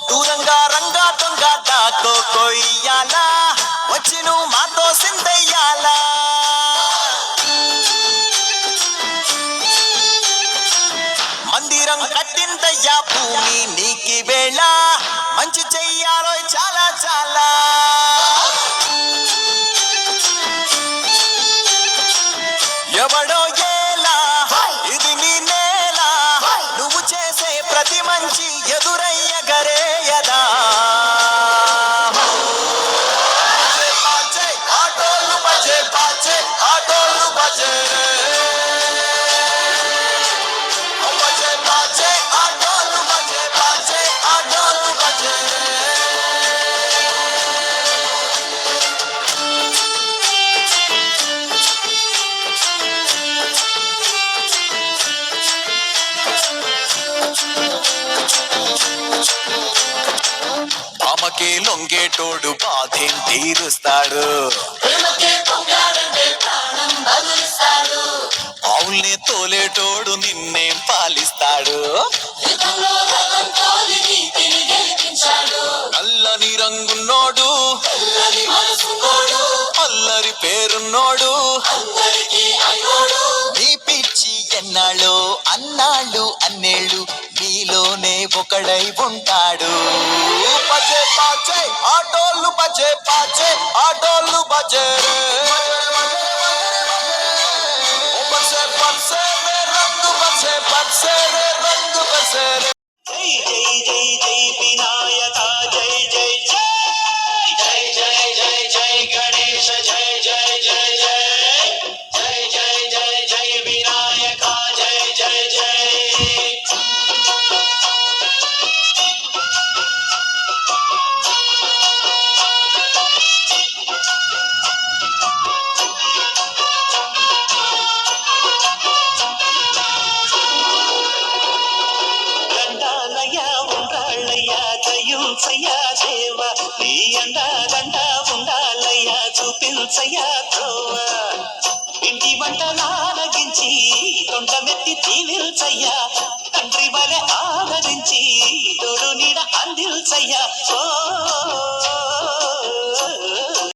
దూరంగా రంగా దొంగ దాకో కొయ్యాలా వచ్చి నువ్వు మాతో సిందయ్యాలా మందిరం కట్టిందయ్యా భూమి నీకి వేళ మంచి చెయ్యాలో చాలా చాలా ఎవడో ఏలా ఇది నీ నేల నువ్వు చేసే ప్రతి మంచి ఎదురయ్య గరేయదా ఆటోలు బజే బాచే ఆటోలు బజే అమ్మకే లొంగేటోడు బాధేం తీరుస్తాడు ఆవుల్ని తోలేటోడు నిన్నేం పాలిస్తాడు అల్లని రంగున్నోడు అల్లరి పేరున్నోడు నీ పిచ్చి ఎన్నాళ్ళు అన్నాళ్ళు అన్నేళ్ళు నీలోనే ఒకడై ఉంటాడు బజే పాచే ఆటోలు బజే పాచే ఆటోలు బజే బజే బజే రంగు బజే బజే రంగు బజే జై జై జై జై వినాయక జై జై జై జై జై జై జై గణేశ జై జై జై జై జై జై జై జై వినాయక జై జై జై చూపించయ్యా దేవా నీ అండా గండా ఉండాలయ్యా చూపించయ్యా త్రోవా ఇంటి వంటలారగించి తొండమెత్తి తీవిల్చయ్యా తండ్రి వలె ఆదరించి తోడు నీడ అందిల్చయ్యా ఓ